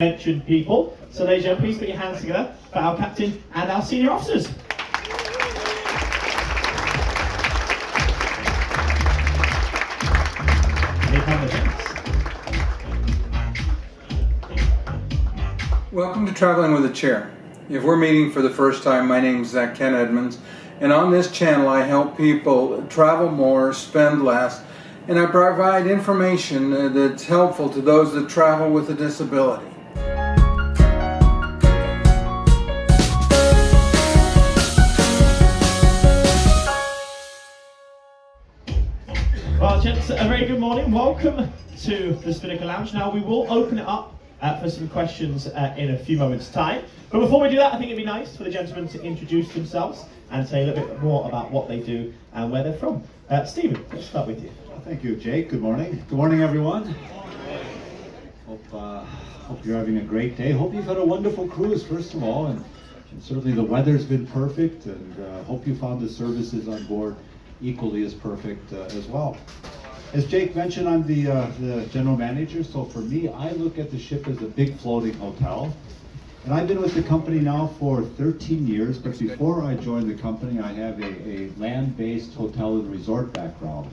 mentioned people. So ladies and gentlemen, please put your hands together for our captain and our senior officers. Welcome to Traveling with a Chair. If we're meeting for the first time, my name is Ken Edmonds, and on this channel I help people travel more, spend less, and I provide information that's helpful to those that travel with a disability. Well, gents, a very good morning. Welcome to the Spinnaker Lounge. Now, we will open it up for some questions in a few moments' time. But before we do that, I think it'd be nice for the gentlemen to introduce themselves and say a little bit more about what they do and where they're from. Stephen, let's start with you. Thank you, Jake. Good morning. Good morning, everyone. Hope you're having a great day. Hope you've had a wonderful cruise, first of all, and certainly the weather's been perfect, and hope you found the services on board equally as perfect as well. As Jake mentioned, I'm the general manager, so for me, I look at the ship as a big floating hotel. And I've been with the company now for 13 years, but before I joined the company, I have a land-based hotel and resort background.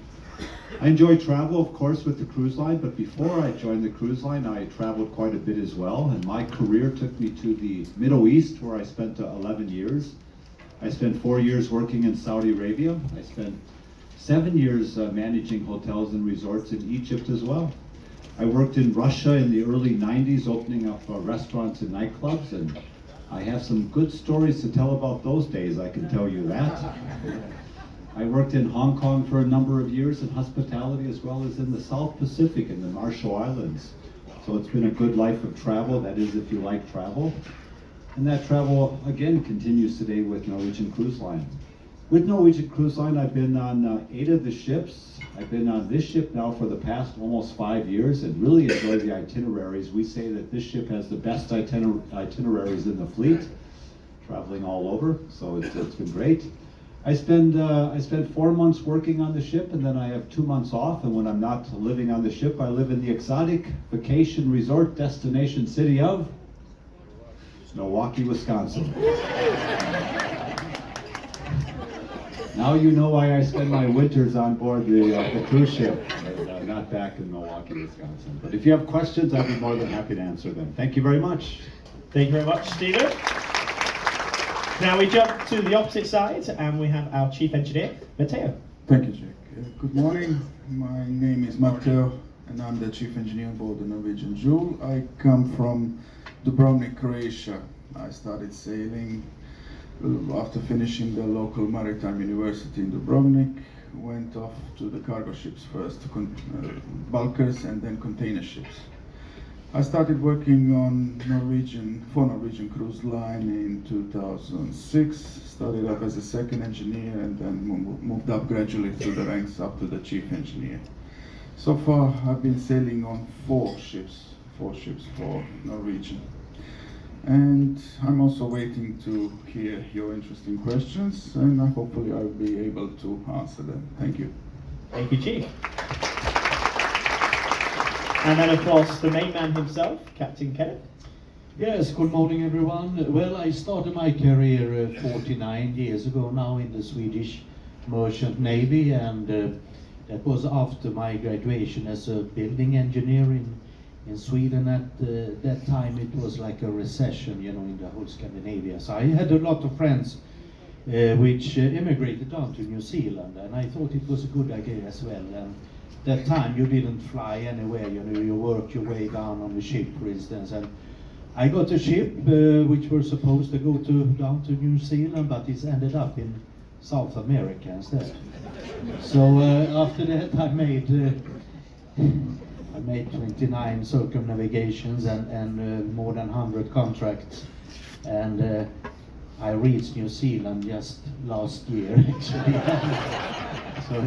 I enjoy travel, of course, with the cruise line, but before I joined the cruise line, I traveled quite a bit as well, and my career took me to the Middle East, where I spent 11 years. I spent 4 years working in Saudi Arabia. I spent 7 years managing hotels and resorts in Egypt as well. I worked in Russia in the early 90s, opening up restaurants and nightclubs, and I have some good stories to tell about those days, I can tell you that. I worked in Hong Kong for a number of years in hospitality, as well as in the South Pacific in the Marshall Islands. So it's been a good life of travel, that is if you like travel. And that travel, again, continues today with Norwegian Cruise Line. With Norwegian Cruise Line, I've been on 8 of the ships. I've been on this ship now for the past almost 5 years and really enjoy the itineraries. We say that this ship has the best itineraries in the fleet, traveling all over, so it's been great. I spend 4 months working on the ship, and then I have 2 months off, and when I'm not living on the ship, I live in the exotic vacation resort destination city of Milwaukee, Wisconsin. Now you know why I spend my winters on board the cruise ship, and not back in Milwaukee, Wisconsin. But if you have questions, I'd be more than happy to answer them. Thank you very much. Thank you very much, Stephen. Now we jump to the opposite side, and we have our chief engineer, Matteo. Thank you, Jake. Good morning. My name is Matteo, and I'm the chief engineer on board the Norwegian Jewel. I come from Dubrovnik, Croatia. I started sailing after finishing the local maritime university in Dubrovnik. Went off to the cargo ships first, bulkers and then container ships. I started working on Norwegian Cruise Line in 2006. Started off as a second engineer and then moved up gradually through the ranks up to the chief engineer. So far, I've been sailing on 4 ships for Norwegian. And I'm also waiting to hear your interesting questions, and hopefully I'll be able to answer them. Thank you. Thank you, Chief. And then, of course, the main man himself, Captain Kenneth. Yes, good morning, everyone. Well, I started my career 49 years ago now in the Swedish Merchant Navy, and that was after my graduation as a building engineer in Sweden. At that time it was like a recession, in the whole Scandinavia. So I had a lot of friends which immigrated down to New Zealand, and I thought it was a good idea as well. And that time you didn't fly anywhere, you worked your way down on the ship, for instance. And I got a ship which were supposed to go down to New Zealand, but it's ended up in South America instead. So after that I made 29 circumnavigations and more than 100 contracts, and I reached New Zealand just last year, actually. So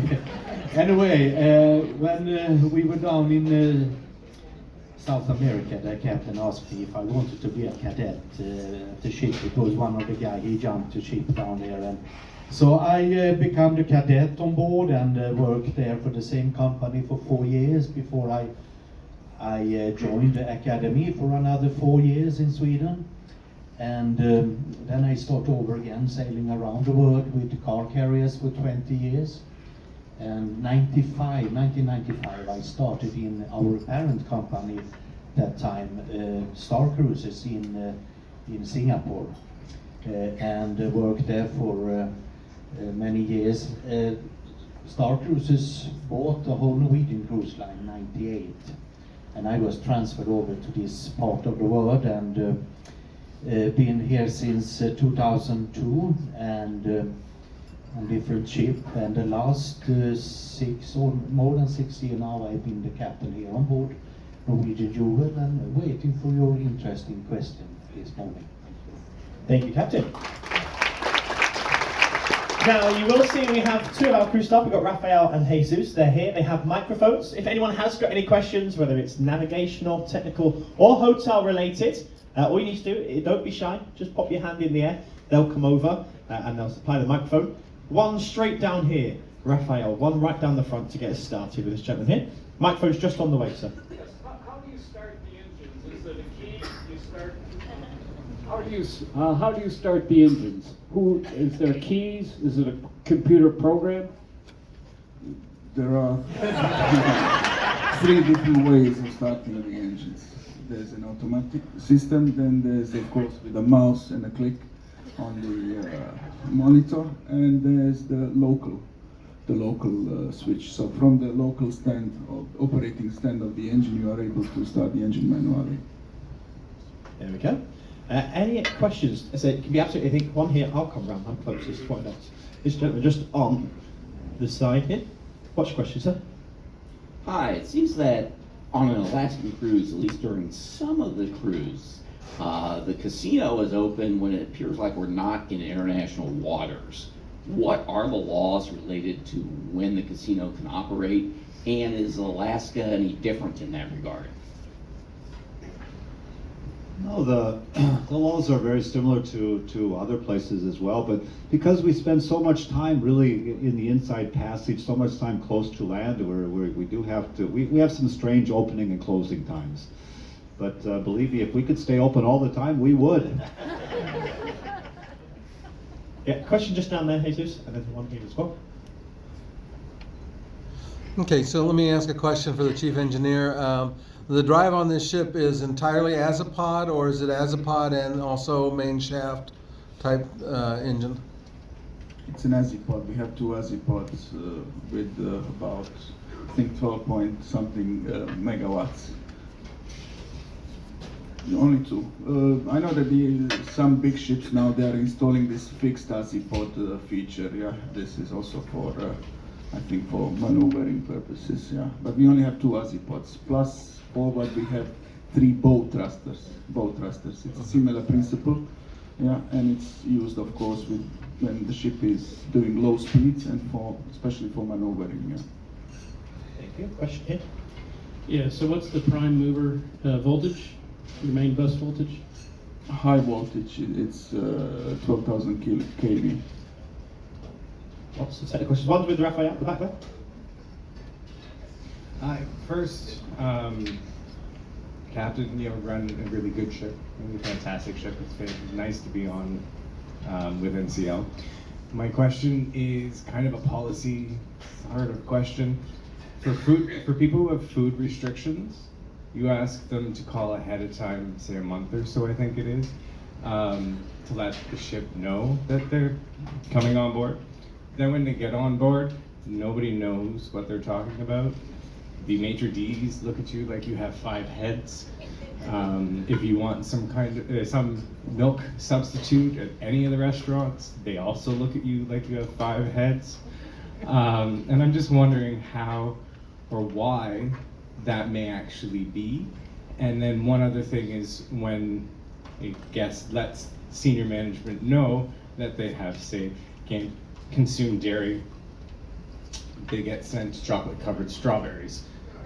anyway, when we were down in South America, the captain asked me if I wanted to be a cadet at the ship, because one of the guys, he jumped the ship down there, and so I became the cadet on board and worked there for the same company for 4 years before I joined the academy for another 4 years in Sweden, and then I start over again sailing around the world with car carriers for 20 years. And 1995, I started in our parent company that time, Star Cruises in Singapore, and worked there for many years. Star Cruises bought the whole Norwegian cruise line in '98, and I was transferred over to this part of the world, and been here since 2002, and on different ship, and the last 6 or more than 6 years now I've been the captain here on board Norwegian Jewel, and waiting for your interesting question this morning. Thank you, Captain. Now, you will see we have two of our crew staff. We've got Raphael and Jesus. They're here. They have microphones. If anyone has got any questions, whether it's navigational, technical, or hotel related, all you need to do, don't be shy, just pop your hand in the air. They'll come over and they'll supply the microphone. One straight down here, Raphael. One right down the front to get us started with this gentleman here. Microphone's just on the way, sir. Yes. How do you start the engines? Is it a key? You start. How do you start the engines? Who is there keys? Is it a computer program? There are 3 different ways of starting the engines. There's an automatic system, then there's of course with a mouse and a click on the monitor, and there's the local switch. So from the local stand of operating stand of the engine, you are able to start the engine manually. There we go. Any questions? So it can be absolutely, I think one here, I'll come round, I'm closest, quite nice. This gentleman just on the side here. What's your question, sir? Hi, it seems that on an Alaskan cruise, at least during some of the cruise, the casino is open when it appears like we're not in international waters. What are the laws related to when the casino can operate, and is Alaska any different in that regard? No, the laws are very similar to other places as well, but because we spend so much time really in the inside passage, so much time close to land, we do have to, we have some strange opening and closing times. But believe me, if we could stay open all the time, we would. Yeah, question just down there, Jesus, and then one here as well. Okay, so let me ask a question for the chief engineer. The drive on this ship is entirely azipod, or is it azipod and also main shaft type engine? It's an azipod. We have 2 azipods with about, I think, 12 point something megawatts. Only 2. I know that some big ships now, they are installing this fixed azipod feature. Yeah, this is also for, I think, for maneuvering purposes. Yeah, but we only have 2 azipods. Plus, forward we have 3 bow thrusters. It's a similar principle. Yeah, and it's used, of course, when the ship is doing low speeds and especially for maneuvering. Yeah. Thank you. Question here. Yeah. So what's the prime mover voltage? Your main bus voltage? High voltage. It's 12,000 kV. Lots of technical questions. One's with Raphael at the back there. First, Captain, run a really good ship, really fantastic ship. It's been nice to be on with NCL. My question is kind of a policy sort of question. For people who have food restrictions, you ask them to call ahead of time, say a month or so, I think it is, to let the ship know that they're coming on board. Then when they get on board, nobody knows what they're talking about. The maitre d's look at you like you have 5 heads. If you want some milk substitute at any of the restaurants, they also look at you like you have 5 heads. And I'm just wondering how or why that may actually be. And then one other thing is when a guest lets senior management know that they have, say, can't consume dairy, they get sent chocolate-covered strawberries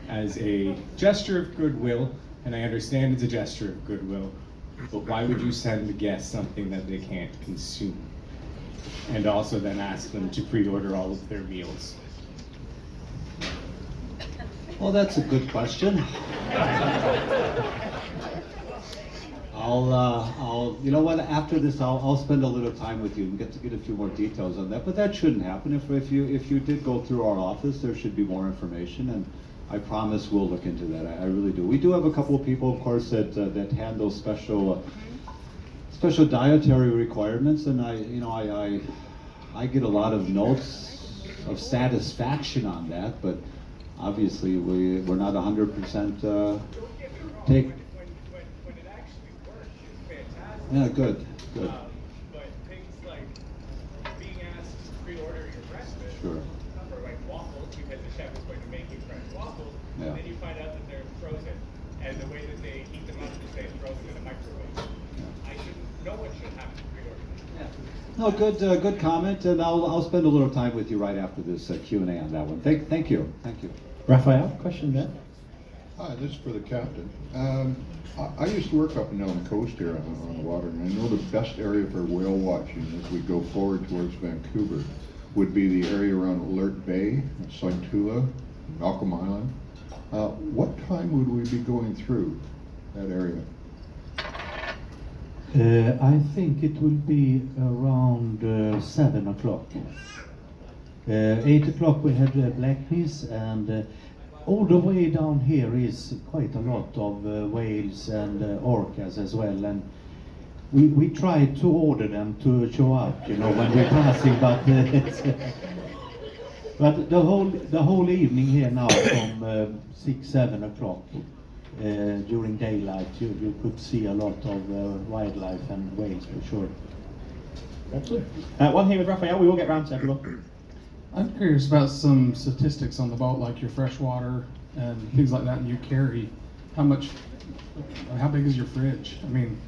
as a gesture of goodwill, and I understand it's a gesture of goodwill, but why would you send a guest something that they can't consume? And also then ask them to pre-order all of their meals. Well, that's a good question. You know what? After this, I'll spend a little time with you and get a few more details on that. But that shouldn't happen. If you did go through our office, there should be more information, and I promise we'll look into that. I really do. We do have a couple of people, of course, that handle special dietary requirements, and I get a lot of notes of satisfaction on that, but obviously we're not 100% take. When it actually works, it's fantastic. Yeah, good. But things like being asked to pre-order your breakfast Sure. for like waffles because the chef is going to make you fresh waffles, Yeah. and then you find out that they're frozen, and the way that they heat them up is they throw them in a microwave. No one should have to pre-order. No, good comment, and I'll spend a little time with you right after this Q&A on that one. Thank you. Raphael, question there. Hi, this is for the captain. I used to work up and down the coast here on the water, and I know the best area for whale watching as we go forward towards Vancouver would be the area around Alert Bay, Saitula, Malcolm Island. What time would we be going through that area? I think it will be around 7 o'clock. 8 o'clock we had blackness, and all the way down here is quite a lot of whales and orcas as well. And we tried to order them to show up, when we're passing, but but the whole evening here now from 6-7 o'clock. During daylight, you could see a lot of wildlife and whales for sure. Excellent. One here with Raphael. We will get round to everyone. I'm curious about some statistics on the boat, like your freshwater and things like that, and you carry. How big is your fridge? I mean,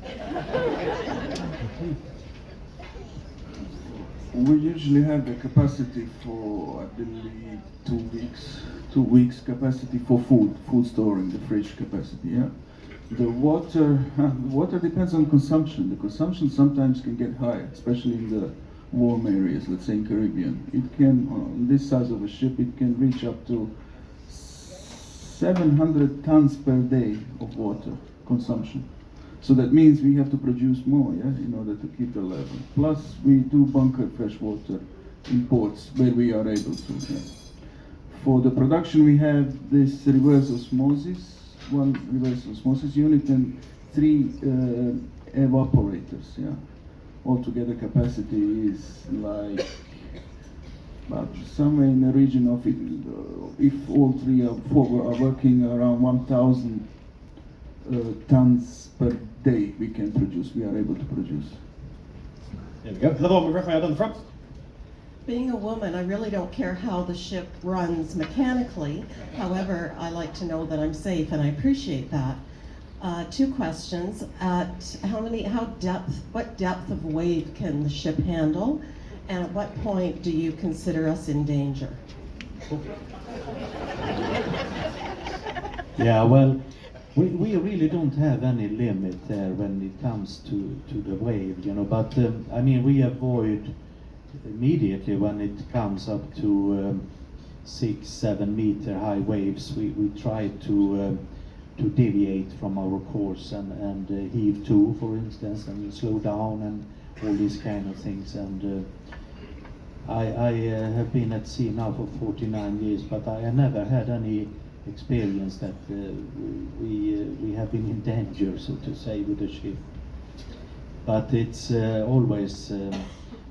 we usually have the capacity for, I believe, 2 weeks. 2 weeks capacity for food storing, the fridge capacity, yeah. The water depends on consumption. The consumption sometimes can get high, especially in the warm areas, let's say in Caribbean. It can, on this size of a ship, it can reach up to 700 tons per day of water consumption. So that means we have to produce more, yeah, in order to keep the level. Plus, we do bunker fresh water in ports where we are able to. Yeah. For the production, we have this reverse osmosis, one reverse osmosis unit and 3 evaporators. Yeah, altogether capacity is like about somewhere in the region of, if all 3 or 4 are working, around 1,000 tons per day we can produce. We are able to produce. There we go. Another one with Raphael down the front. Being a woman, I really don't care how the ship runs mechanically. However, I like to know that I'm safe, and I appreciate that. 2 questions. What depth of wave can the ship handle? And at what point do you consider us in danger? Yeah, well, we really don't have any limit there when it comes to the wave, but I mean, we avoid immediately when it comes up to 6-7 meter high waves. We try to deviate from our course and heave to, for instance, and slow down and all these kind of things. And I have been at sea now for 49 years, but I never had any experience that we have been in danger, so to say, with the ship. But it's always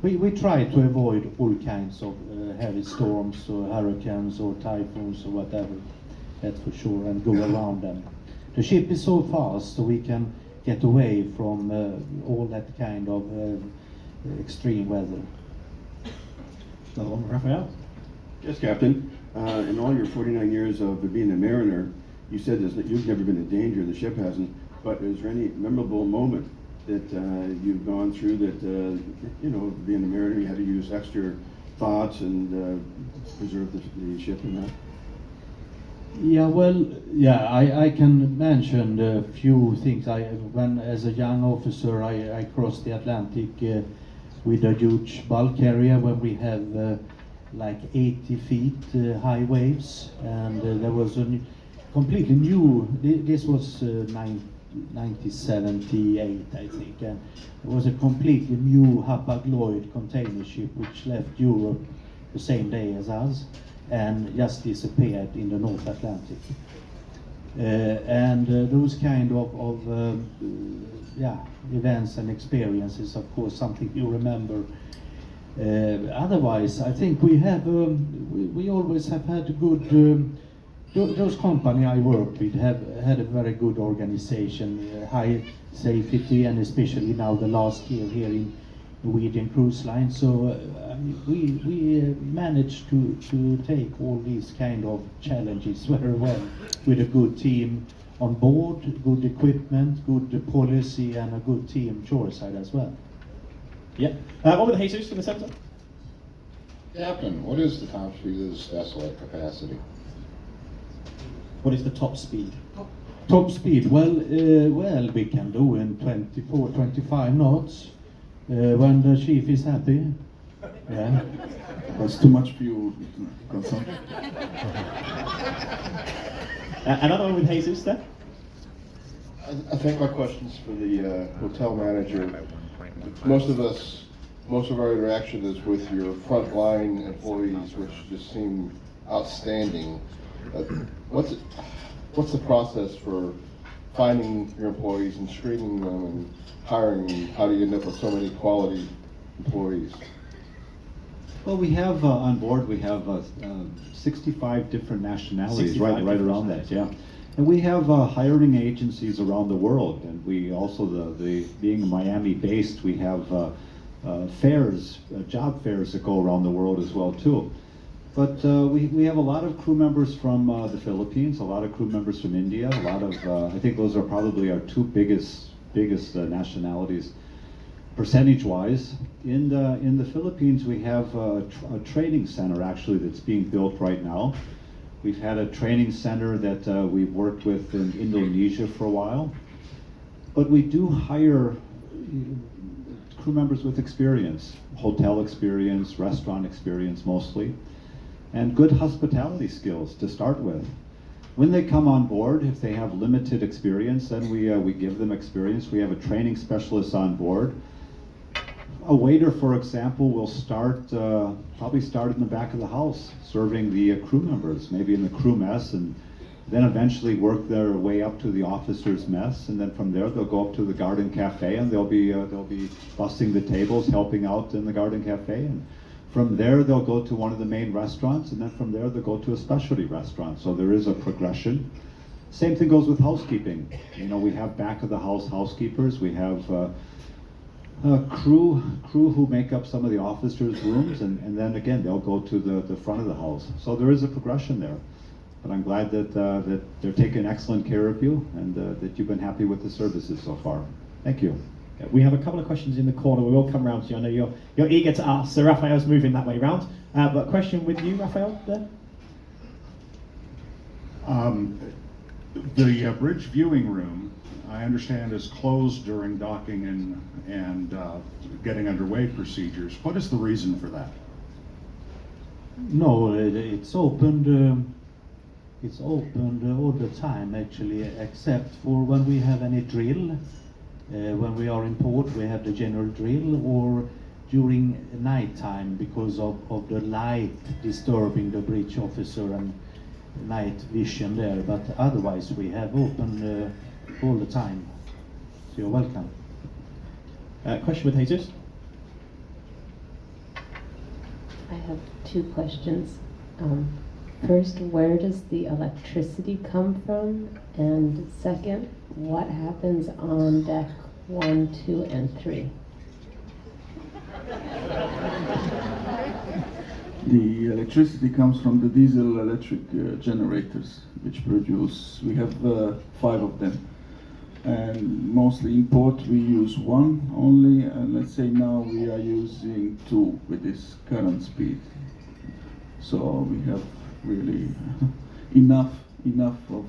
we try to avoid all kinds of heavy storms or hurricanes or typhoons or whatever, that's for sure, and go around them. The ship is so fast, so we can get away from all that kind of extreme weather. Another one with Raphael. Yes, Captain. In all your 49 years of being a mariner, you said that you've never been in danger, the ship hasn't, but is there any memorable moment that you've gone through that, being a mariner, you had to use extra thoughts and preserve the ship and that? Yeah, well, yeah, I can mention a few things. When as a young officer, I crossed the Atlantic with a huge bulk carrier when we have like 80 feet high waves, and there was a completely new, this was 1978 I think, and it was a completely new Hapag-Lloyd container ship which left Europe the same day as us and just disappeared in the North Atlantic. And those kind of events and experiences, of course, something you remember. Otherwise, I think we have we always have had a good. Those company I work with have had a very good organization, high safety, and especially now the last year here in Norwegian Cruise Line. So we managed to take all these kind of challenges very well with a good team on board, good equipment, good policy, and a good team shoreside as well. Yeah. Over to Jesus in the centre. Captain, what is the top speed of this vessel at capacity? What is the top speed? Top speed, well, we can do in 24, 25 knots when the chief is happy. Yeah. That's too much fuel consumption. Another one with Jesus there. I think my question's for the hotel manager. Most of our interaction is with your frontline employees, which just seem outstanding. What's the process for finding your employees and screening them and hiring them? How do you end up with so many quality employees? Well, we have on board, we have 65 different nationalities, 65 right around that, yeah. And we have hiring agencies around the world, and we also, being Miami based, we have fairs, job fairs that go around the world as well too. But we have a lot of crew members from the Philippines, a lot of crew members from India, a lot of, I think those are probably our two biggest nationalities. Percentage-wise, in the Philippines, we have a training center actually that's being built right now. We've had a training center that we've worked with in Indonesia for a while. But we do hire crew members with experience, hotel experience, restaurant experience mostly, and good hospitality skills to start with. When they come on board, if they have limited experience, then we give them experience. We have a training specialist on board. A waiter, for example, will probably start in the back of the house, serving the crew members, maybe in the crew mess, and then eventually work their way up to the officers' mess, and then from there they'll go up to the garden cafe, and they'll be bussing the tables, helping out in the garden cafe, and from there they'll go to one of the main restaurants, and then from there they'll go to a specialty restaurant. So there is a progression. Same thing goes with housekeeping. You know, we have back of the house housekeepers. We have crew who make up some of the officers' rooms, and then again they'll go to the front of the house. So there is a progression there. But I'm glad that they're taking excellent care of you, and that you've been happy with the services so far. Thank you. Okay, we have a couple of questions in the corner. We will come round to you. I know you're eager to ask, so Raphael's moving that way round. But question with you, Raphael, there. The bridge viewing room, I understand, is closed during docking and getting underway procedures. What is the reason for that? No, it's opened. It's opened all the time actually, except for when we have any drill. When we are in port, we have the general drill, or during night time because of the light disturbing the bridge officer and night vision there. But otherwise, we have open all the time. So you're welcome. Question with Jesus. I have two questions. First, where does the electricity come from? And second, what happens on deck 1, 2, and 3? The electricity comes from the diesel electric generators, which produce, we have 5 of them. And mostly in port we use 1 only, and let's say now we are using 2 with this current speed. So we have really enough of,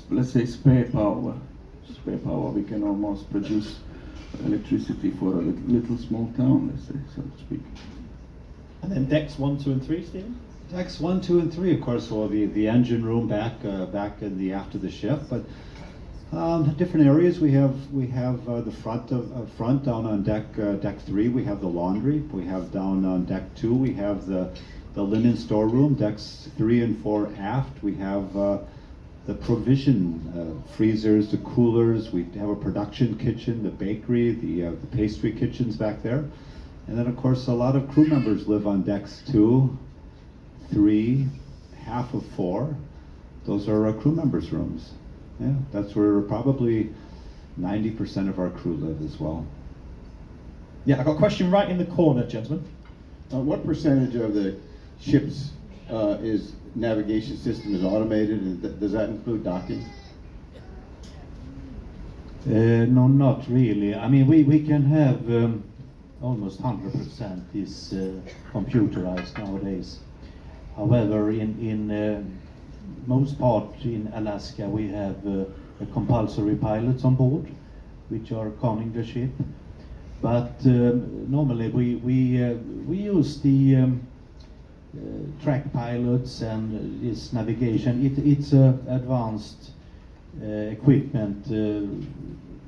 let's say, spare power. We can almost produce electricity for a little small town, let's say, so to speak. And then decks 1, 2, and 3, Stephen? Decks 1, 2, and 3, of course, will be the engine room back in the after the ship. But different areas we have the front down on deck 3. We have the laundry. We have down on deck 2. We have the linen storeroom. Decks 3 and 4 aft. We have the provision freezers, the coolers. We have a production kitchen, the bakery, the pastry kitchens back there. And then, of course, a lot of crew members live on decks 2, 3, half of 4. Those are our crew members' rooms. Yeah, that's where probably 90% of our crew live as well. Yeah, I got a question right in the corner, gentlemen. What percentage of the ship's navigation system is automated, and does that include docking? No, not really. I mean, we can have almost 100% is computerized nowadays. However, in most part in Alaska, we have a compulsory pilots on board, which are conning the ship. But normally we use the track pilots and this navigation. It's advanced equipment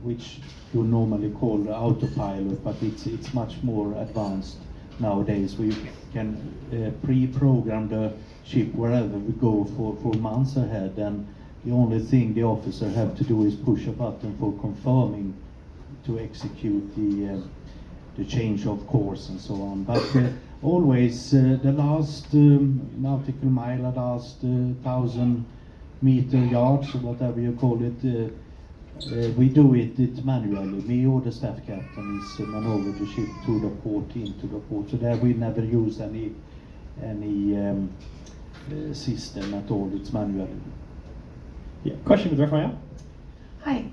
which you normally call autopilot, but it's much more advanced nowadays. We can pre-program the ship wherever we go for months ahead, and the only thing the officer have to do is push a button for confirming to execute the change of course and so on. But always the last nautical mile, the last 1,000 meter yards, or whatever you call it, we do it manually. Me or the staff captain is maneuver the ship to the port, into the port. So there we never use any system at all. It's manually. Yeah. Question with Raphael. Hi.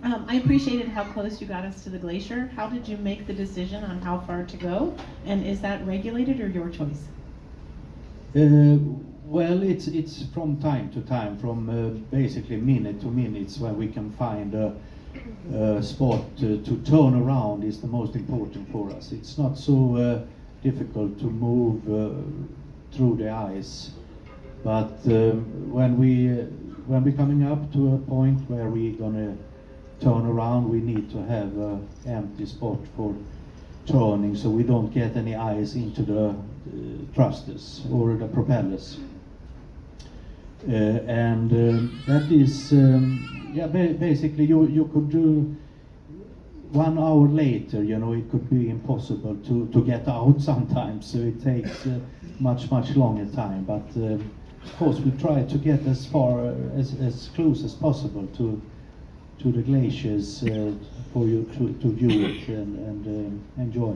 I appreciated how close you got us to the glacier. How did you make the decision on how far to go? And is that regulated or your choice? Well, it's from time to time, from basically minute to minutes, when we can find a spot to turn around is the most important for us. It's not so difficult to move through the ice, but when we're coming up to a point where we're gonna turn around, we need to have an empty spot for turning, so we don't get any ice into the thrusters or the propellers. And that is, basically you could do 1 hour later, you know, it could be impossible to get out sometimes, so it takes much longer time. But of course we try to get as far as close as possible to the glaciers for you to view it and enjoy.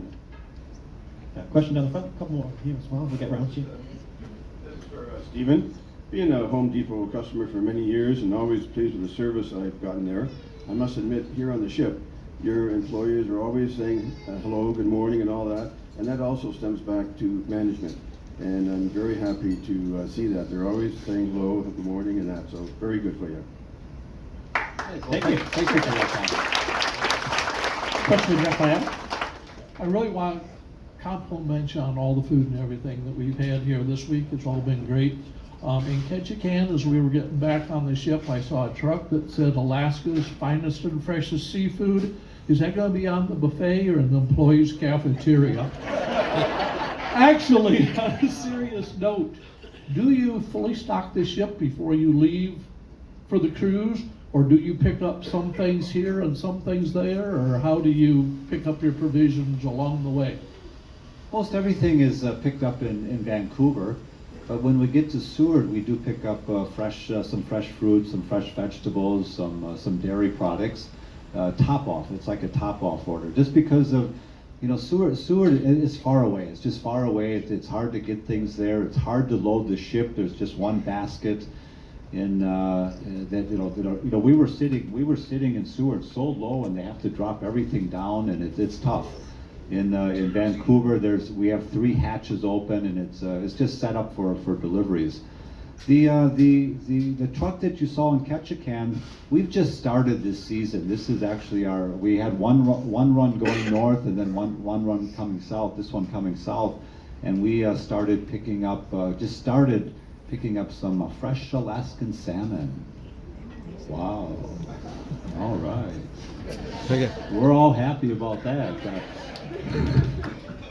Yeah, question down the front, a couple more here as well. We'll get round to you. This is for Stephen. Being a Home Depot customer for many years and always pleased with the service I've gotten there, I must admit, here on the ship, your employees are always saying hello, good morning, and all that, and that also stems back to management. And I'm very happy to see that. They're always saying hello, good morning, and that, so very good for you. Thank you. Thank you for that comment. Question with Raphael. I really want to compliment you on all the food and everything that we've had here this week. It's all been great. In Ketchikan, as we were getting back on the ship, I saw a truck that said Alaska's finest and freshest seafood. Is that going to be on the buffet or in the employees' cafeteria? Actually, on a serious note, do you fully stock the ship before you leave for the cruise? Or do you pick up some things here and some things there? Or how do you pick up your provisions along the way? Most everything is picked up in Vancouver. But when we get to Seward, we do pick up some fresh fruits, some fresh vegetables, some dairy products. Top off. It's like a top off order. Just because of, you know, Seward is far away. It's just far away. It's hard to get things there. It's hard to load the ship. There's just one basket. We were sitting in Seward so low, and they have to drop everything down, and it's tough. In Vancouver, we have 3 hatches open, and it's just set up for deliveries. The truck that you saw in Ketchikan, we've just started this season. This is actually we had one run going north and then one run coming south. This one coming south, and we started picking up some fresh Alaskan salmon. Wow! All right. We're all happy about that.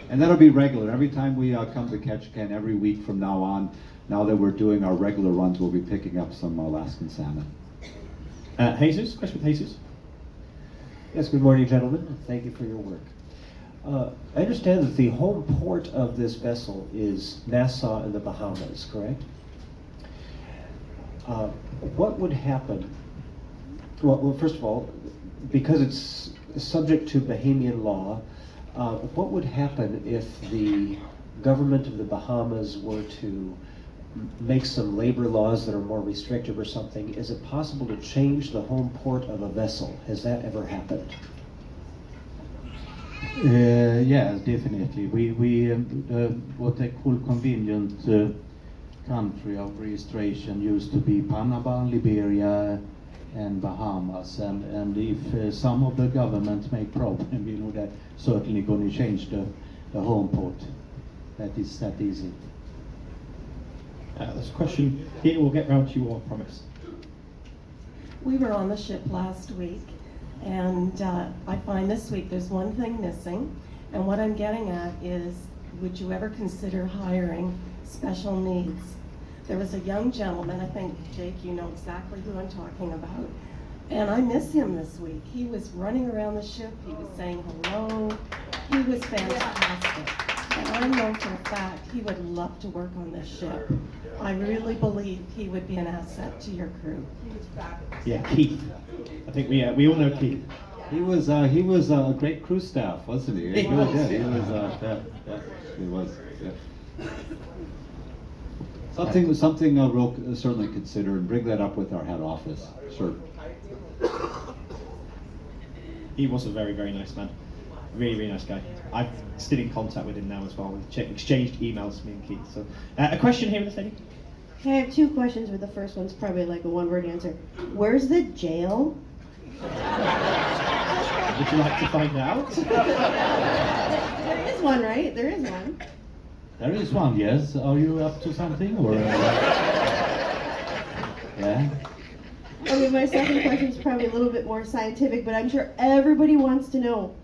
And that'll be regular. Every time we come to Ketchikan, every week from now on, now that we're doing our regular runs, we'll be picking up some Alaskan salmon. Jesus, question with Jesus. Yes, good morning, gentlemen. Thank you for your work. I understand that the home port of this vessel is Nassau in the Bahamas, correct? What would happen? Well, first of all, because it's subject to Bahamian law, what would happen if the government of the Bahamas were to make some labor laws that are more restrictive or something? Is it possible to change the home port of a vessel? Has that ever happened? Yes, definitely. We what they call convenient country of registration used to be Panama, Liberia, and Bahamas, and if some of the government make problem, you know, they're certainly going to change the home port. That is that easy. There's a question here. We'll get round to you all, I promise. We were on the ship last week, and I find this week there's one thing missing, and what I'm getting at is, would you ever consider hiring special needs? There was a young gentleman, I think, Jake, you know exactly who I'm talking about, and I miss him this week. He was running around the ship, he was saying hello, he was fantastic. And I know for a fact he would love to work on this ship. I really believe he would be an asset to your crew. Yeah, Keith. I think we all know Keith. He was a great crew staff, wasn't he? He was. Yeah, he was. He was. Yeah. Something we'll certainly consider and bring that up with our head office. Sure. He was a very, very nice man. Really, really nice guy. I'm still in contact with him now as well. We've exchanged emails, me and Keith. So, a question here in this lady? Okay, I have two questions, but the first one's probably like a one-word answer. Where's the jail? Would you like to find out? There is one, right? There is one. There is one, yes. Are you up to something, or? Yeah. Okay, my second question is probably a little bit more scientific, but I'm sure everybody wants to know.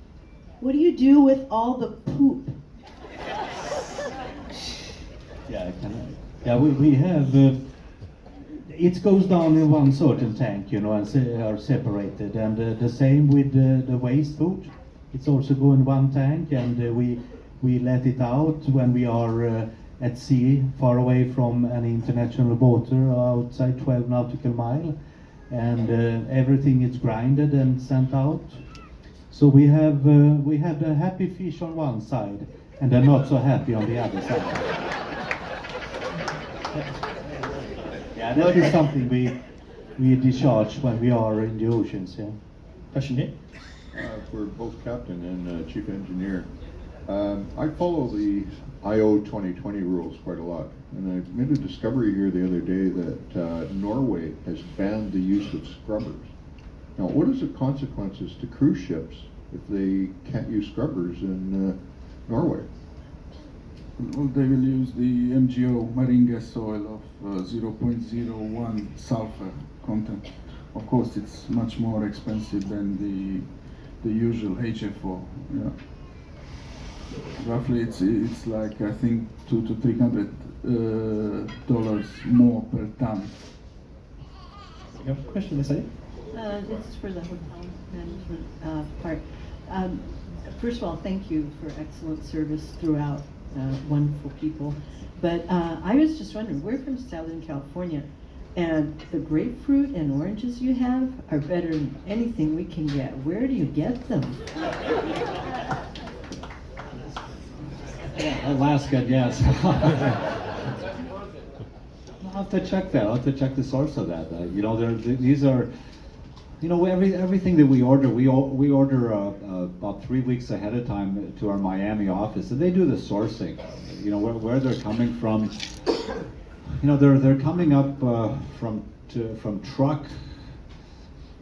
What do you do with all the poop? Yeah, we have. It goes down in one certain tank, you know, and are separated. And the same with the waste food. It's also go in one tank, and we let it out when we are at sea, far away from any international water, outside 12 nautical mile, and everything is grinded and sent out. So we have the happy fish on one side, and the not so happy on the other side. Yeah, that is something we discharge when we are in the oceans. Yeah. Question here. For both captain and chief engineer, I follow the IO 2020 rules quite a lot, and I made a discovery here the other day that Norway has banned the use of scrubbers. Now, what is the consequences to cruise ships if they can't use scrubbers in Norway? Well, they will use the MGO, marine gas oil, of 0.01 sulfur content. Of course, it's much more expensive than the usual HFO. Yeah. Roughly, it's like, I think, $200 to $300 more per ton. You have a question, Miss Eddie? This is for the hotel management part. First of all, thank you for excellent service throughout, wonderful people. But I was just wondering, we're from Southern California, and the grapefruit and oranges you have are better than anything we can get. Where do you get them? Alaska, yes. I'll have to check that. I'll have to check the source of that. You know, these are, you know, everything that we order about 3 weeks ahead of time to our Miami office, and they do the sourcing. You know, where they're coming from. You know, they're coming up from truck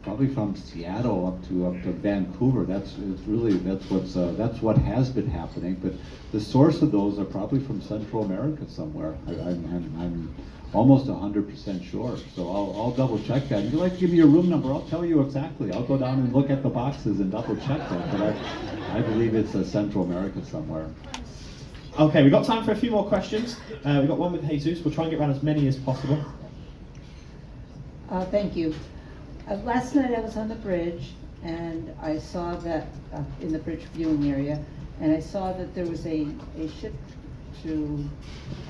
probably from Seattle up to Vancouver. That's what has been happening. But the source of those are probably from Central America somewhere. I'm almost 100% sure. So I'll double check that. If you'd like to give me your room number, I'll tell you exactly. I'll go down and look at the boxes and double check that. But I believe it's Central America somewhere. Okay, we've got time for a few more questions. We've got one with Jesus. We'll try and get around as many as possible. Thank you. Last night I was on the bridge and I saw that, in the bridge viewing area, and I saw that there was a ship to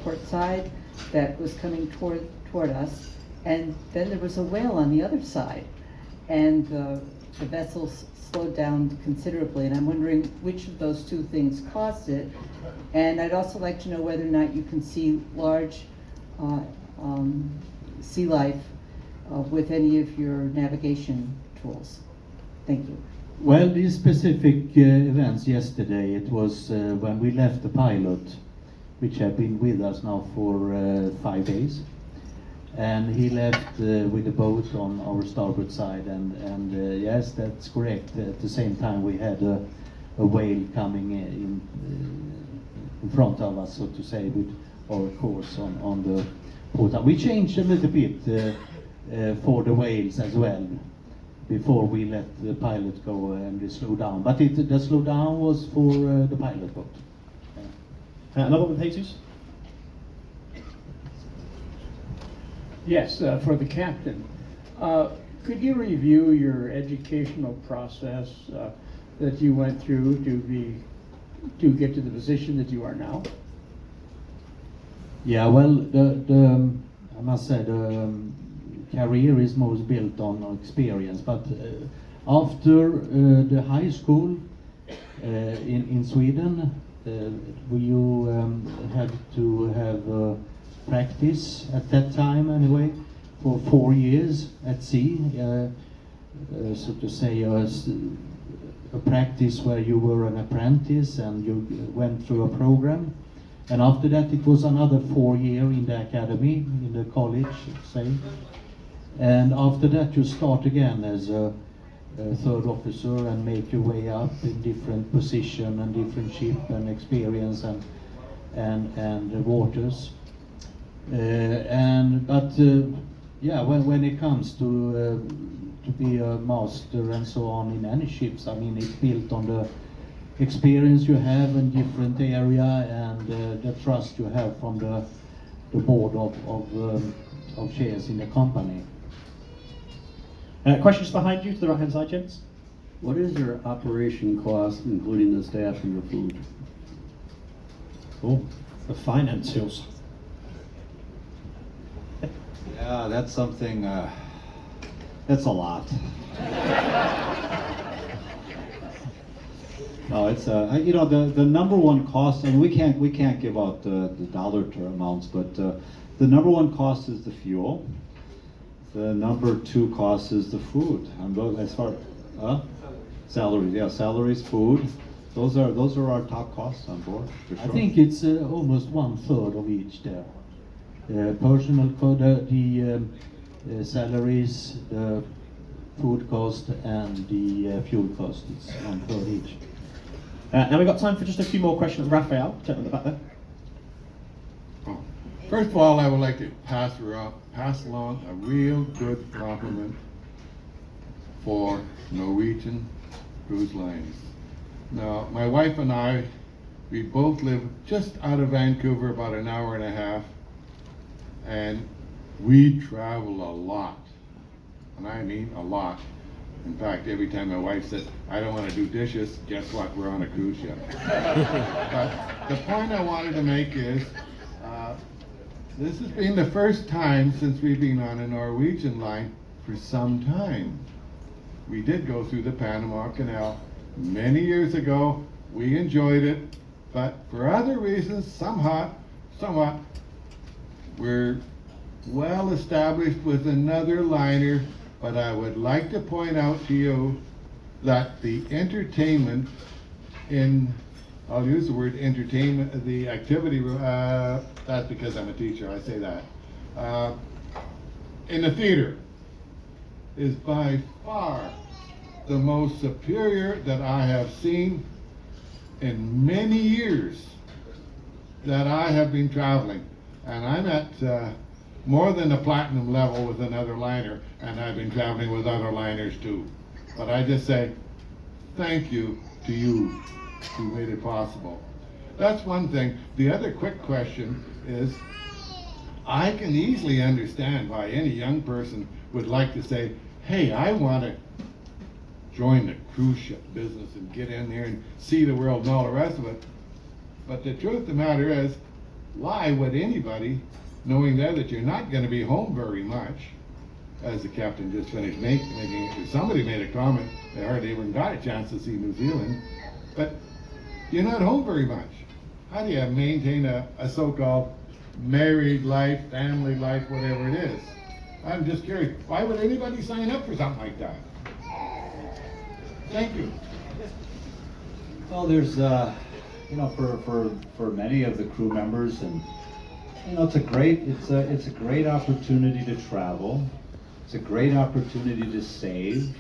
port side that was coming toward us, and then there was a whale on the other side, and the vessels slowed down considerably, and I'm wondering which of those two things caused it. And I'd also like to know whether or not you can see large sea life with any of your navigation tools. Thank you. Well, these specific events yesterday, it was when we left the pilot, which had been with us now for 5 days. And he left with the boat on our starboard side, and yes, that's correct. At the same time, we had a whale coming in front of us, so to say, with our course on the port. We changed a little bit for the whales as well before we let the pilot go and slow down. But the slowdown was for the pilot boat. Another one, Jesus? Yes, for the captain. Could you review your educational process that you went through to get to the position that you are now? Yeah, well, I must say the career is most built on experience. But after the high school in Sweden, you had to have practice at that time anyway for 4 years at sea, so to say a practice where you were an apprentice and you went through a program, and after that it was another 4 years in the academy, in the college, say, and after that you start again as a third officer and make your way up in different position and different ship and experience and waters. Yeah, when it comes to be a master and so on in any ships, I mean, it's built on the experience you have in different area and the trust you have from the board of shares in the company. Questions behind you to the right hand side, gents? What is your operation cost, including the staff and your food? Cool. The financials. Yeah, that's something, that's a lot. No, it's, you know, the number one cost, and we can't give out the dollar amounts, but the number one cost is the fuel. The number two cost is the food. As far salaries, yeah, salaries, food. Those are our top costs on board, for sure. I think it's almost 1/3 of each there. Personal code, the salaries, the food cost, and the fuel cost. It's 1/3 each. Now we've got time for just a few more questions. Raphael, gentleman at the back there. First of all, I would like to pass along a real good compliment for Norwegian Cruise Lines. Now, my wife and I, we both live just out of Vancouver, about an hour and a half, and we travel a lot, and I mean a lot. In fact, every time my wife says, I don't want to do dishes, guess what, we're on a cruise ship. But the point I wanted to make is, this has been the first time since we've been on a Norwegian line for some time. We did go through the Panama Canal many years ago. We enjoyed it, but for other reasons, somewhat, we're well established with another liner, but I would like to point out to you that the entertainment in, I'll use the word entertainment, the activity, that's because I'm a teacher, I say that. In the theater, is by far the most superior that I have seen in many years that I have been traveling. And I'm at more than the platinum level with another liner, and I've been traveling with other liners too. But I just say thank you to you who made it possible. That's one thing. The other quick question is, I can easily understand why any young person would like to say, hey, I want to join the cruise ship business and get in there and see the world and all the rest of it. But the truth of the matter is, why would anybody, knowing that you're not going to be home very much, as the captain just finished making it, somebody made a comment, they hardly even got a chance to see New Zealand, but you're not home very much. How do you maintain a so-called married life, family life, whatever it is? I'm just curious, why would anybody sign up for something like that? Thank you. Well, there's, you know, for many of the crew members, and you know, it's a great opportunity to travel. It's a great opportunity to save.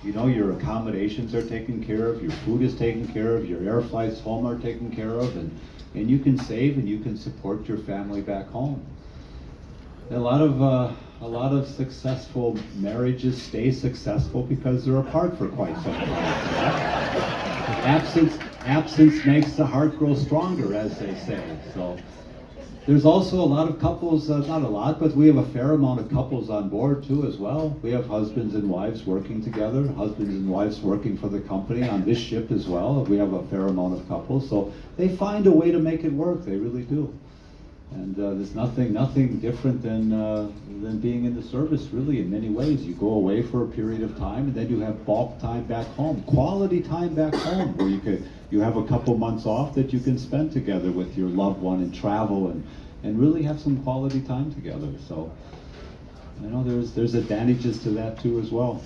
You know, your accommodations are taken care of, your food is taken care of, your air flights home are taken care of, and you can save and you can support your family back home. A lot of successful marriages stay successful because they're apart for quite some time. Absence makes the heart grow stronger, as they say. So there's also a lot of couples, not a lot, but we have a fair amount of couples on board too as well. We have husbands and wives working together, husbands and wives working for the company on this ship as well. We have a fair amount of couples, so they find a way to make it work. They really do. And there's nothing different than being in the service, really, in many ways. You go away for a period of time, and then you have bulk time back home, quality time back home, where you have a couple months off that you can spend together with your loved one and travel and really have some quality time together. So, you know, there's advantages to that too as well.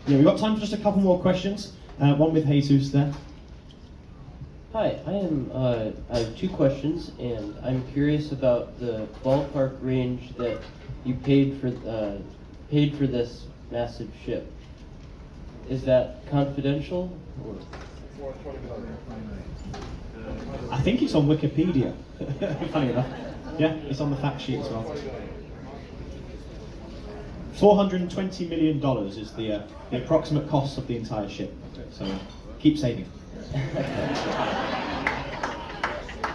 Yeah, we've got time for just a couple more questions. One with Jesus there. Hi, I have two questions, and I'm curious about the ballpark range that you paid for this massive ship. Is that confidential? Or? I think it's on Wikipedia. Funny enough. Yeah, it's on the fact sheet as well. $420 million is the approximate cost of the entire ship. So keep saving.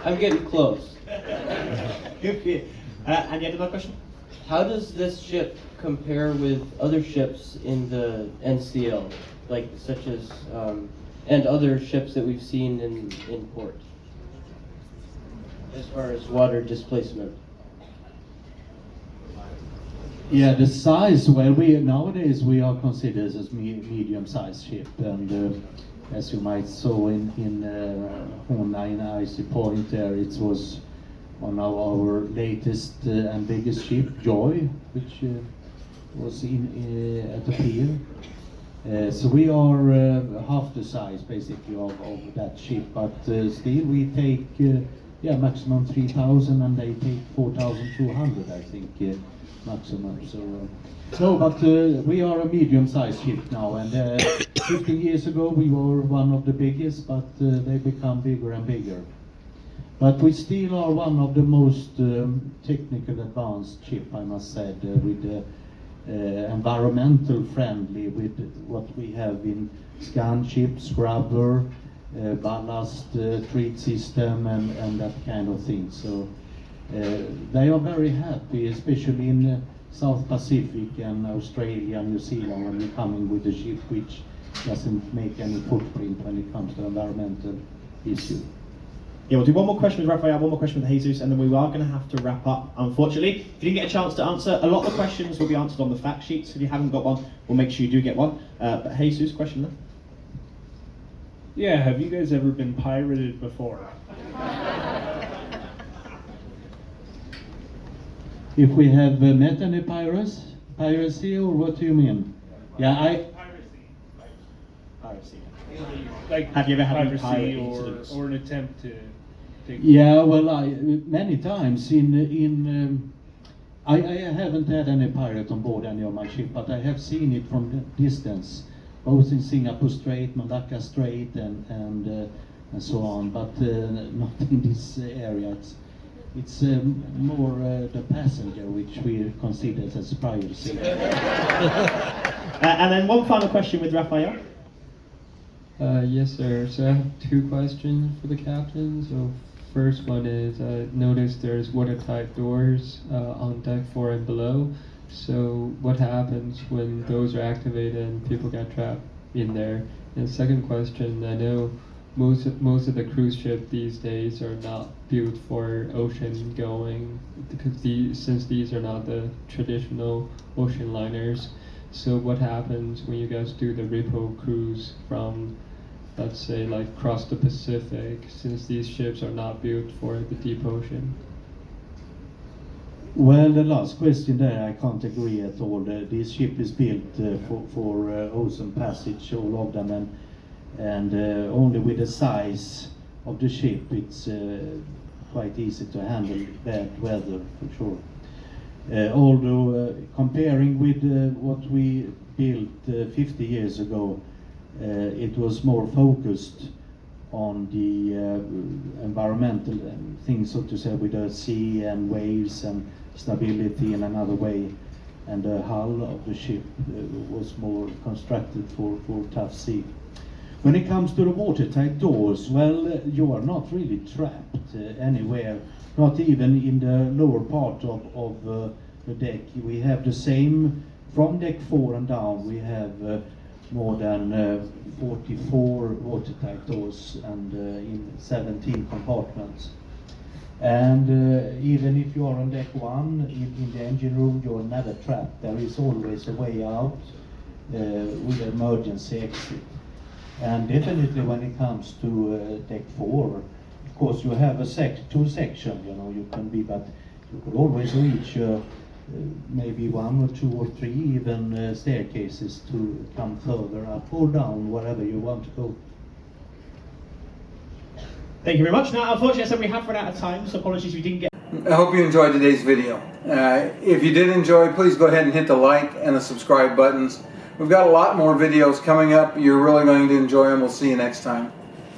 I'm getting close. And you had another question? How does this ship compare with other ships in the NCL, like such as and other ships that we've seen in port, as far as water displacement? Yeah, the size. Well, nowadays we are considered as medium-sized ship, and as you might saw in Hona in Icy Point there, it was one of our latest and biggest ship, Joy, which was at the pier. So we are half the size basically of that ship, but still we take maximum 3,000 and they take 4,200, I think, maximum. So no, but we are a medium-sized ship now, and 15 years ago we were one of the biggest, but they become bigger and bigger. But we still are one of the most technical advanced ship, I must say, with environmental friendly, with what we have in scan ship, scrubber, ballast treat system, and that kind of thing. So they are very happy, especially in South Pacific and Australia, New Zealand, when you're coming with a ship which doesn't make any footprint when it comes to environmental issue. Yeah, we'll do one more question with Raphael, one more question with Jesus, and then we are going to have to wrap up, unfortunately. If you didn't get a chance to answer, a lot of the questions will be answered on the fact sheets. If you haven't got one, we'll make sure you do get one. But Jesus, question there? Yeah, have you guys ever been pirated before? If we have met any piracy, or what do you mean? Yeah, Piracy. Like, have you ever had any piracy pirate incidents? or an attempt to take? Yeah, well, many times in I haven't had any pirate on board any of my ship, but I have seen it from the distance, both in Singapore Strait, Malacca Strait, and so on, but not in this area. It's more the passenger which we consider as piracy. And then one final question with Raphael. Yes, sir. So I have two questions for the captain. So first one is, I noticed there's watertight doors on deck 4 and below. So what happens when those are activated and people get trapped in there? And second question, I know most of the cruise ships these days are not built for ocean going, because since these are not the traditional ocean liners. So what happens when you guys do the repo cruise from, let's say, like across the Pacific, since these ships are not built for the deep ocean? Well, the last question there, I can't agree at all. This ship is built for ocean passage, all of them, and only with the size of the ship, it's quite easy to handle bad weather, for sure. Although comparing with what we built 50 years ago, it was more focused on the environmental things, so to say, with the sea and waves and stability in another way, and the hull of the ship was more constructed for tough sea. When it comes to the watertight doors, well, you are not really trapped anywhere, not even in the lower part of the deck. We have the same from deck 4 and down. We have more than 44 watertight doors and in 17 compartments. And even if you are on deck 1 in the engine room, you're never trapped. There is always a way out with an emergency exit. And definitely when it comes to deck 4, of course you have two sections, you know, you can be, but you could always reach maybe 1 or 2 or 3 even staircases to come further up or down, wherever you want to go. Thank you very much. Now, unfortunately, I said we have run out of time, so apologies we didn't get... I hope you enjoyed today's video. If you did enjoy, please go ahead and hit the like and the subscribe buttons. We've got a lot more videos coming up. You're really going to enjoy them. We'll see you next time.